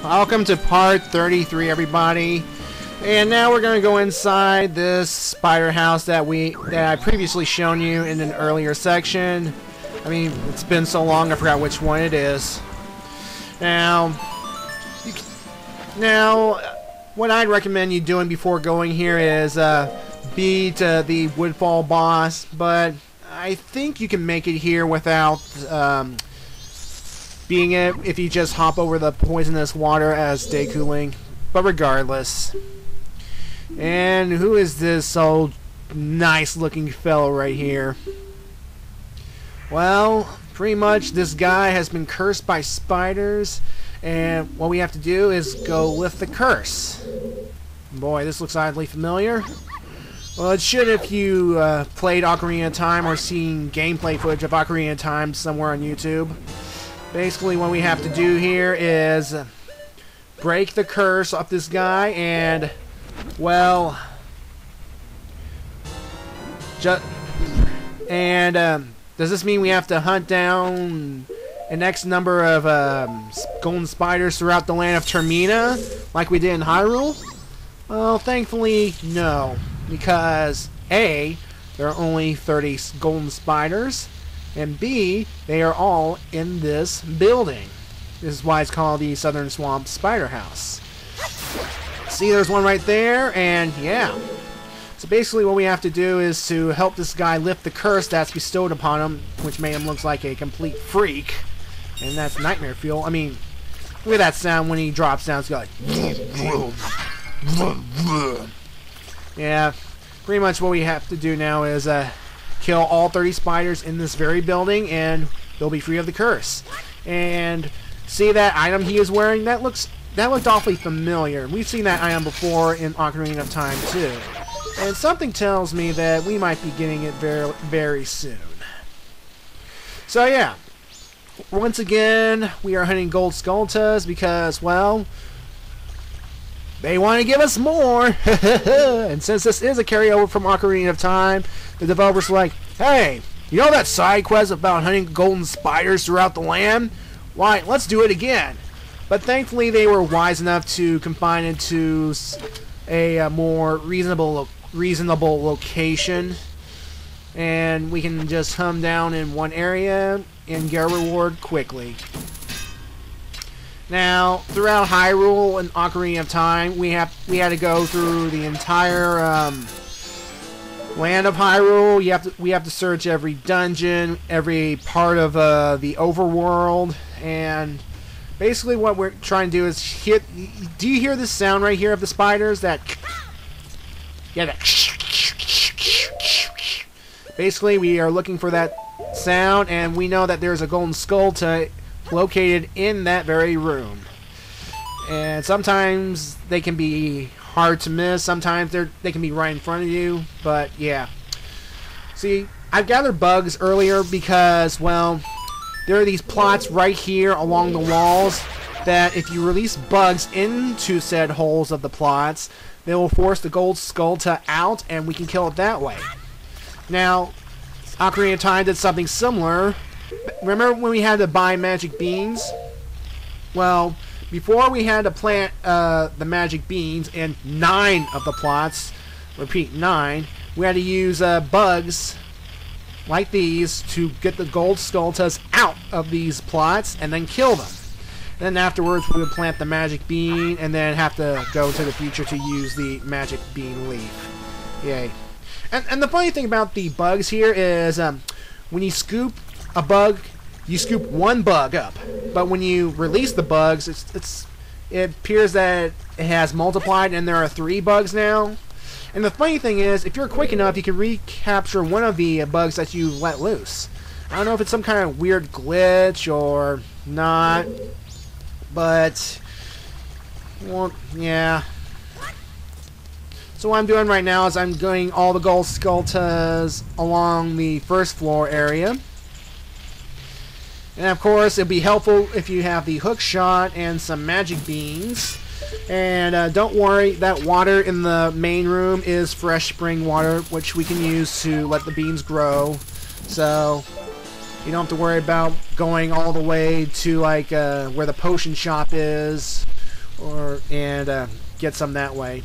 Welcome to part 33, everybody. And now we're going to go inside this spider house that I previously shown you in an earlier section. I mean, it's been so long I forgot which one it is. Now, what I'd recommend you doing before going here is beat the Woodfall boss, but I think you can make it here without being it if you just hop over the poisonous water as stay cooling. But regardless. And who is this old nice looking fellow right here? Well, pretty much this guy has been cursed by spiders, and what we have to do is go lift the curse. Boy, this looks oddly familiar. Well, it should if you played Ocarina of Time or seen gameplay footage of Ocarina of Time somewhere on YouTube. Basically, what we have to do here is break the curse off this guy, and, well, does this mean we have to hunt down an X number of golden spiders throughout the land of Termina, like we did in Hyrule? Well, thankfully, no. Because, A, there are only 30 golden spiders, and B, they are all in this building. This is why it's called the Southern Swamp Spider House. See, there's one right there, and yeah. So basically what we have to do is to help this guy lift the curse that's bestowed upon him, which made him look like a complete freak. And that's nightmare fuel. I mean, look at that sound when he drops down. It's like... Yeah, pretty much what we have to do now is kill all 30 spiders in this very building, and they'll be free of the curse. And see that item he is wearing? That looked awfully familiar. We've seen that item before in Ocarina of Time too. And something tells me that we might be getting it very, very soon. So yeah, once again, we are hunting Gold Skulltulas because, well, they want to give us more. And since this is a carryover from Ocarina of Time, the developers were like, hey, you know that side quest about hunting golden spiders throughout the land? Why, let's do it again. But thankfully they were wise enough to confine it to a more reasonable location. And we can just hum down in one area and get a reward quickly. Now, throughout Hyrule and Ocarina of Time, we had to go through the entire land of Hyrule. We have to search every dungeon, every part of the overworld, and basically what we're trying to do is hit. Do you hear this sound right here of the spiders? That basically we are looking for that sound, and we know that there's a golden Skulltula located in that very room. And sometimes they can be hard to miss, sometimes they can be right in front of you, but yeah. See, I've gathered bugs earlier because, well, there are these plots right here along the walls that if you release bugs into said holes of the plots, they will force the Gold Skulltula out and we can kill it that way. Now, Ocarina of Time did something similar. Remember when we had to buy magic beans? Well, before we had to plant the magic beans in 9 of the plots, repeat 9, we had to use bugs like these to get the Gold Skulltulas out of these plots and then kill them. Then afterwards we would plant the magic bean and then have to go to the future to use the magic bean leaf. Yay. And the funny thing about the bugs here is when you scoop a bug, you scoop one bug up, but when you release the bugs, it appears that it has multiplied and there are 3 bugs now. And the funny thing is, if you're quick enough, you can recapture one of the bugs that you let loose. I don't know if it's some kind of weird glitch or not, but, well, yeah. So what I'm doing right now is I'm getting all the Gold Skulltulas along the first floor area. And of course, it'd be helpful if you have the hook shot and some magic beans. And don't worry, that water in the main room is fresh spring water, which we can use to let the beans grow. So you don't have to worry about going all the way to like where the potion shop is, and get some that way.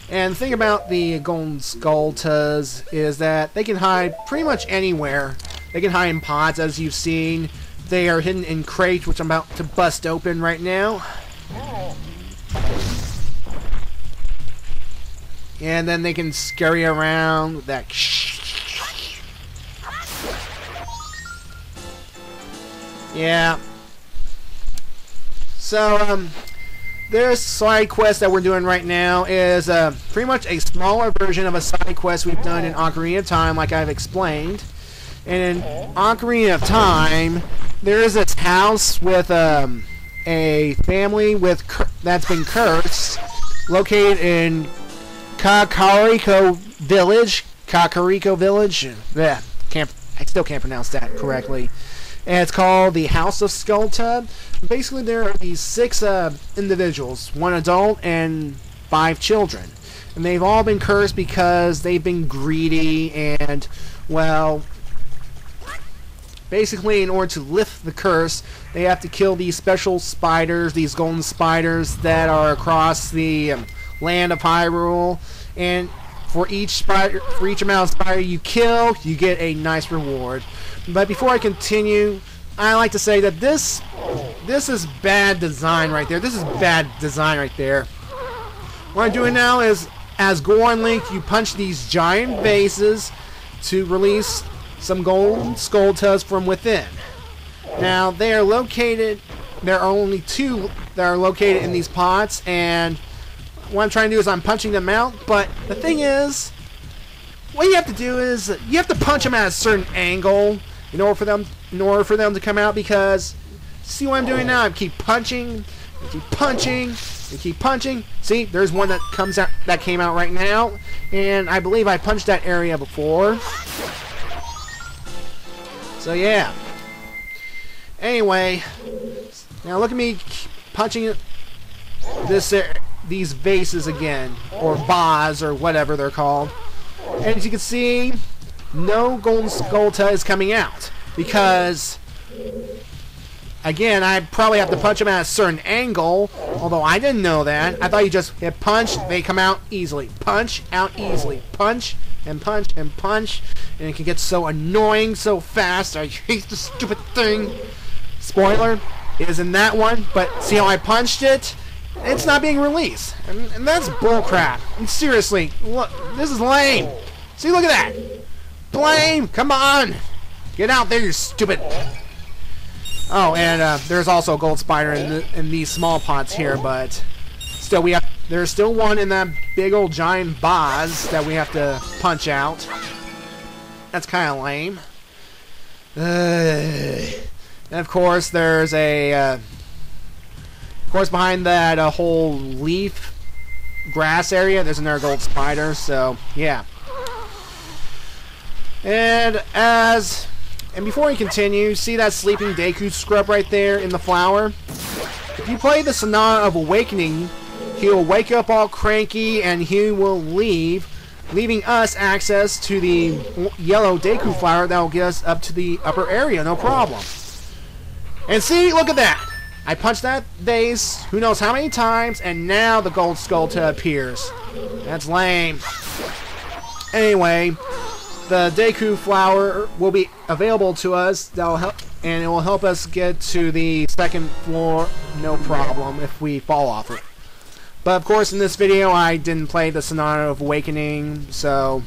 And the thing about the Gold Skulltulas is that they can hide pretty much anywhere. They can hide in pots, as you've seen. They are hidden in crates, which I'm about to bust open right now. And then they can scurry around with that. Yeah. So, this side quest that we're doing right now is pretty much a smaller version of a side quest we've done in Ocarina of Time, like I've explained. And in Ocarina of Time, there is this house with a family that's been cursed, located in Kakariko Village. Yeah, I still can't pronounce that correctly. And it's called the House of Skulltula. Basically, there are these 6 individuals, 1 adult and 5 children. And they've all been cursed because they've been greedy and, well, basically in order to lift the curse, they have to kill these special spiders, these golden spiders that are across the land of Hyrule. And for each amount of spider you kill, you get a nice reward. But before I continue, I like to say that this is bad design right there. This is bad design right there. What I'm doing now is, as Goron Link, you punch these giant vases to release some Gold Skulltulas from within. Now, there are only 2 that are located in these pots, and what I'm trying to do is I'm punching them out, but the thing is, what you have to do is you have to punch them at a certain angle in order for them to come out, because see what I'm doing now? I keep punching, and keep punching, and keep punching. See, there's one that came out right now, and I believe I punched that area before. So yeah. Anyway, now look at me punching these vases again, or vase, or whatever they're called. And as you can see, no Golden Skulltula is coming out, because again, I probably have to punch them at a certain angle, although I didn't know that. I thought you just hit punch, they come out easily. Punch, out easily. Punch, and punch, and punch. And it can get so annoying so fast. I hate the stupid thing. Spoiler, it is in that one, but see how I punched it? It's not being released. And that's bullcrap. And seriously, look, this is lame. See, look at that. Blame, come on. Get out there, you stupid. Oh, and there's also a gold spider in these small pots here, but still there's still one in that big old giant vase that we have to punch out. That's kind of lame. And of course, there's of course, behind that whole leaf grass area, there's another gold spider. So yeah. And before we continue, see that sleeping Deku scrub right there in the flower? If you play the Sonata of Awakening, he will wake up all cranky and he will leave, leaving us access to the yellow Deku flower that will get us up to the upper area, no problem. And see, look at that! I punched that vase who knows how many times, and now the Gold Skulltula appears. That's lame. Anyway, the Deku flower will be available to us. That'll help, and it will help us get to the second floor, no problem, if we fall off it. But of course, in this video, I didn't play the Sonata of Awakening, so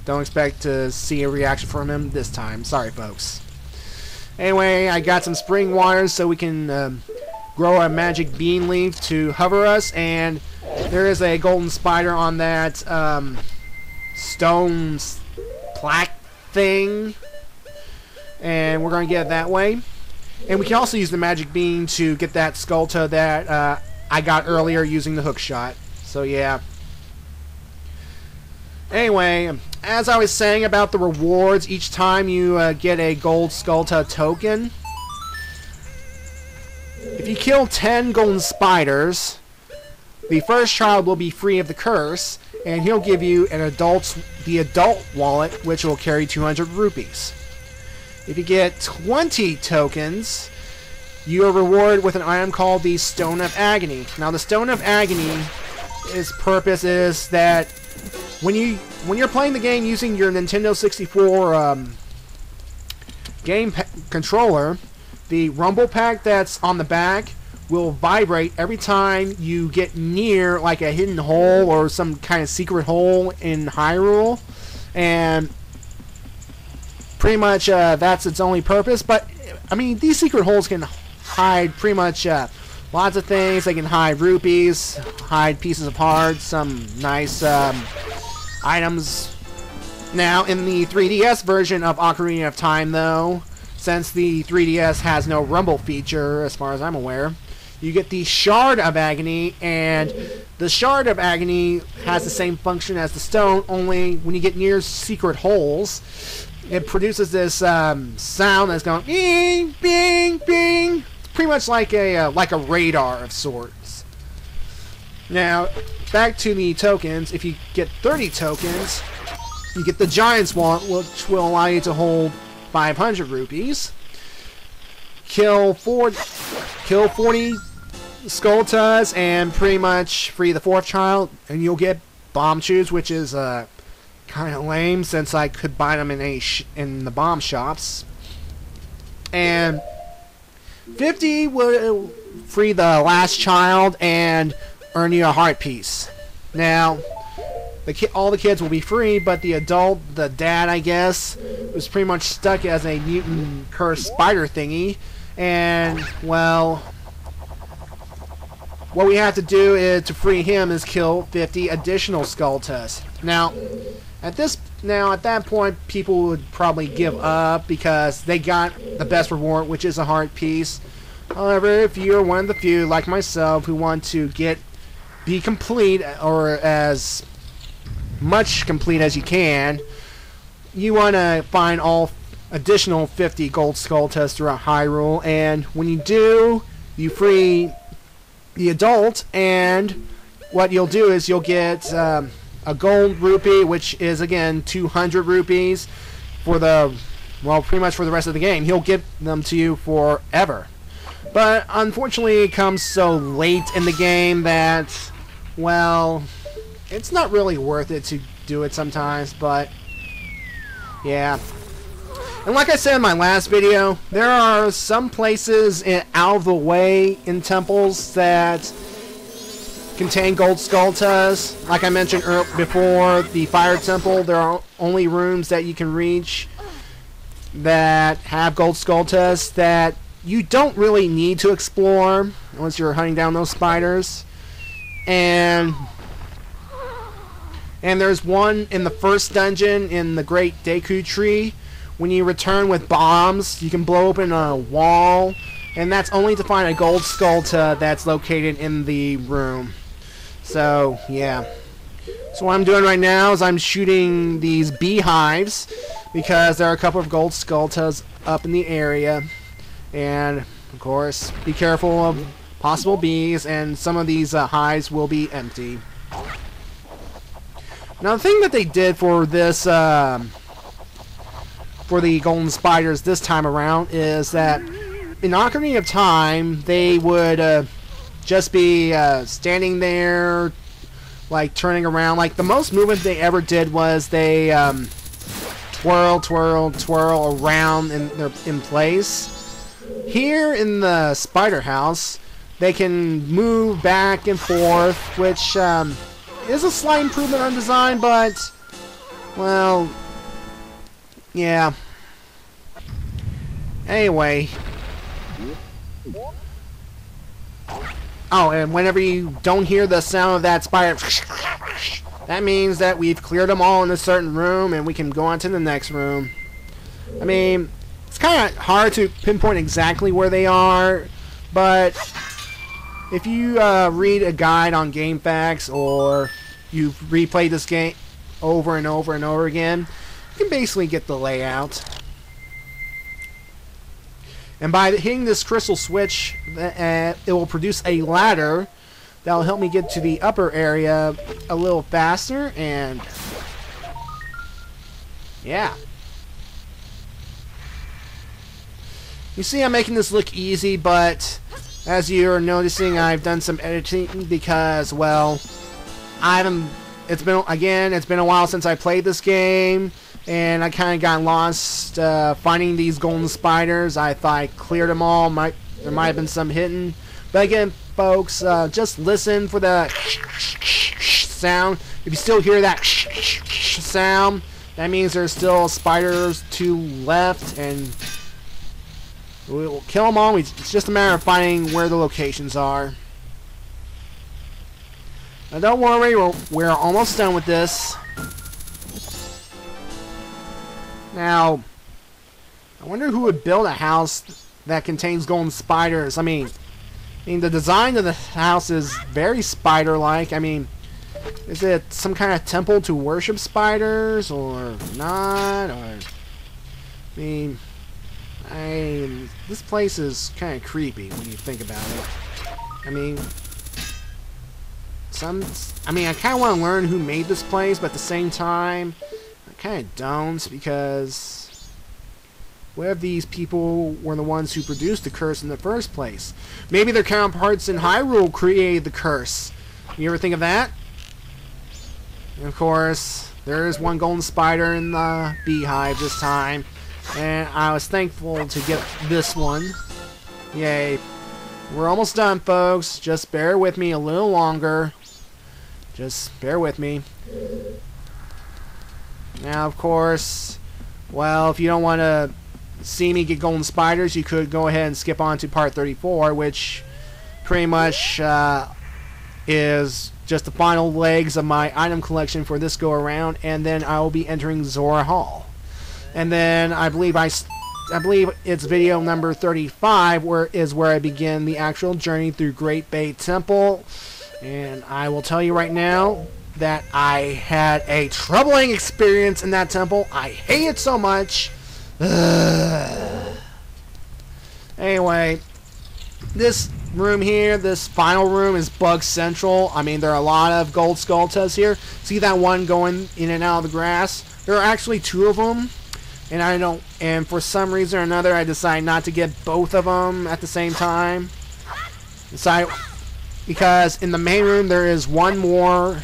don't expect to see a reaction from him this time. Sorry, folks. Anyway, I got some spring waters so we can grow a magic bean leaf to hover us, and there is a golden spider on that stone plaque thing, and we're going to get it that way. And we can also use the magic bean to get that Skulltula that I got earlier using the hook shot. So yeah. Anyway, as I was saying about the rewards, each time you get a Gold Skulltula token, if you kill 10 golden spiders, the first child will be free of the curse, and he'll give you the adult wallet, which will carry 200 rupees. If you get 20 tokens, you are rewarded with an item called the Stone of Agony. Now, the Stone of Agony, its purpose is that when you're playing the game using your Nintendo 64 controller, the rumble pack that's on the back will vibrate every time you get near like a hidden hole or some kind of secret hole in Hyrule, and pretty much that's its only purpose. But I mean, these secret holes can hide pretty much lots of things. They can hide rupees, hide pieces of hearts, some nice items. Now, in the 3DS version of Ocarina of Time, though, since the 3DS has no rumble feature, as far as I'm aware, you get the Shard of Agony, and the Shard of Agony has the same function as the stone, only when you get near secret holes, it produces this sound that's going bing, bing, bing. It's pretty much like a radar of sorts. Now, back to the tokens. If you get 30 tokens, you get the Giant's Wallet, which will allow you to hold 500 rupees. Kill 40 Skulltulas and pretty much free the 4th child, and you'll get bomb shoes, which is kind of lame since I could buy them in the bomb shops. And 50 will free the last child and earn you a heart piece. Now, all the kids will be free, but the adult, the dad, I guess, was pretty much stuck as a mutant cursed spider thingy. And, well, what we have to do to free him is kill 50 additional Skulltulas. Now, at that point, people would probably give up because they got the best reward, which is a heart piece. However, if you're one of the few, like myself, who want to be complete, or as much complete as you can, you want to find all additional 50 Gold Skulltulas throughout Hyrule, and when you do, you free the adult, and what you'll do is you'll get a gold rupee, which is again 200 rupees for pretty much for the rest of the game. He'll give them to you forever. But unfortunately, it comes so late in the game that, well, it's not really worth it to do it sometimes, but yeah. And like I said in my last video, there are some places out of the way in temples that contain Gold Skulltulas. Like I mentioned before, the Fire Temple, there are only rooms that you can reach that have Gold Skulltulas that you don't really need to explore unless you're hunting down those spiders. And there's one in the first dungeon in the Great Deku Tree. When you return with bombs, you can blow open a wall, and that's only to find a Gold Skulltula that's located in the room. So, yeah. So what I'm doing right now is I'm shooting these beehives because there are a couple of Gold Skulltulas up in the area. And, of course, be careful of possible bees, and some of these hives will be empty. Now, the thing that they did for this, for the golden spiders this time around, is that in Ocarina of Time, they would just be standing there, like turning around. Like, the most movement they ever did was they twirl, twirl, twirl around in place. Here in the spider house, they can move back and forth, which is a slight improvement on design, but, well, yeah. Anyway. Oh, and whenever you don't hear the sound of that spider, that means that we've cleared them all in a certain room and we can go on to the next room. I mean, it's kind of hard to pinpoint exactly where they are, but if you read a guide on GameFAQs, or you've replayed this game over and over and over again, you can basically get the layout. And by hitting this crystal switch, it will produce a ladder that will help me get to the upper area a little faster, and yeah. You see, I'm making this look easy, but as you're noticing, I've done some editing because, well, it's been a while since I played this game, and I kind of got lost finding these golden spiders. I thought I cleared them all. There might have been some hidden, but again, folks, just listen for the sound. If you still hear that sound, that means there's still spiders to left, and we'll kill them all. It's just a matter of finding where the locations are. Now don't worry, we're almost done with this. Now, I wonder who would build a house that contains golden spiders. I mean, the design of the house is very spider-like. I mean, is it some kind of temple to worship spiders or not? Or, this place is kind of creepy when you think about it. I mean, I kind of want to learn who made this place, but at the same time, I kind of don't, because what if these people were the ones who produced the curse in the first place? Maybe their counterparts in Hyrule created the curse. You ever think of that? And of course, there is one golden spider in the beehive this time, and I was thankful to get this one. Yay. We're almost done, folks. Just bear with me a little longer. Just bear with me. Now, of course, well, if you don't want to see me get golden spiders, you could go ahead and skip on to part 34, which pretty much is just the final legs of my item collection for this go around, and then I will be entering Zora Hall. And then I believe it's video number 35 where I begin the actual journey through Great Bay Temple. And I will tell you right now that I had a troubling experience in that temple. I hate it so much. Anyway, this room here, this final room, is bug central. I mean, there are a lot of Gold Skulltulas here. See that one going in and out of the grass? There are actually two of them. And for some reason or another, I decided not to get both of them at the same time. Because in the main room there is one more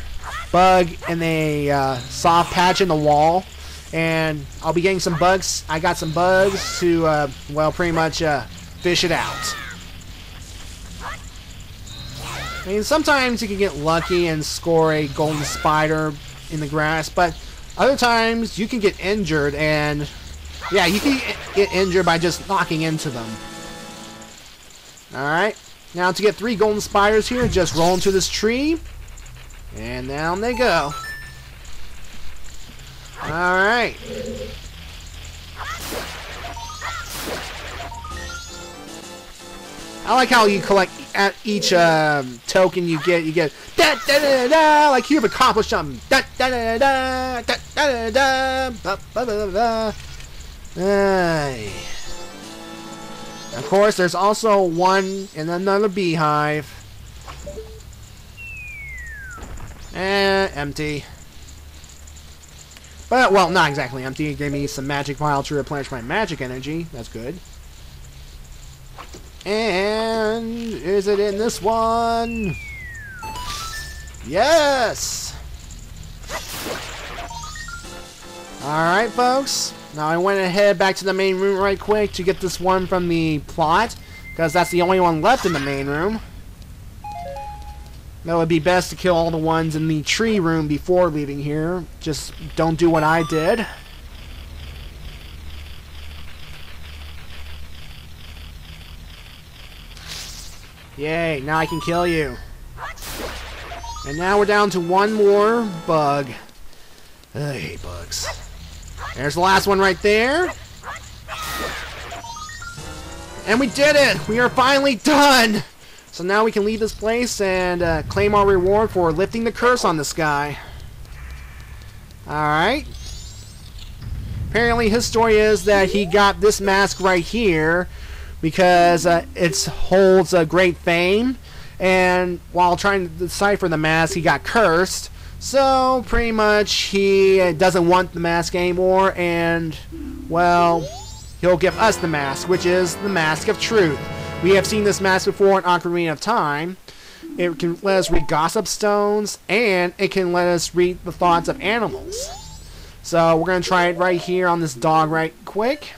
bug in a soft patch in the wall, and I'll be getting some bugs. I got some bugs to, well, pretty much fish it out. I mean, sometimes you can get lucky and score a golden spider in the grass, but other times you can get injured, and yeah, you can get injured by just knocking into them. Alright. Now to get 3 golden spiders here, just roll into this tree, and down they go. Alright. I like how you collect at each token you get da da da da, like you've accomplished something. Da da da da da da da da ba ba ba. Of course, there's also one in another beehive. And empty. But, well, not exactly empty. It gave me some magic vial to replenish my magic energy. That's good. And is it in this one? Yes! Alright, folks. Now I went ahead back to the main room right quick to get this one from the plot, because that's the only one left in the main room. That would be best to kill all the ones in the tree room before leaving here. Just don't do what I did. Yay, now I can kill you. And now we're down to one more bug. I hate bugs. There's the last one right there. And we did it! We are finally done! So now we can leave this place and claim our reward for lifting the curse on this guy. Alright. Apparently his story is that he got this mask right here because it holds a great fame. And while trying to decipher the mask, he got cursed. So, pretty much, he doesn't want the mask anymore, and, well, he'll give us the mask, which is the Mask of Truth. We have seen this mask before in Ocarina of Time. It can let us read gossip stones, and it can let us read the thoughts of animals. So we're going to try it right here on this dog right quick.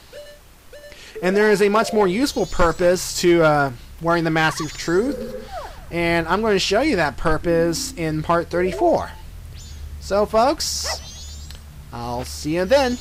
And there is a much more useful purpose to wearing the Mask of Truth. And I'm going to show you that purpose in part 34. So folks, I'll see you then.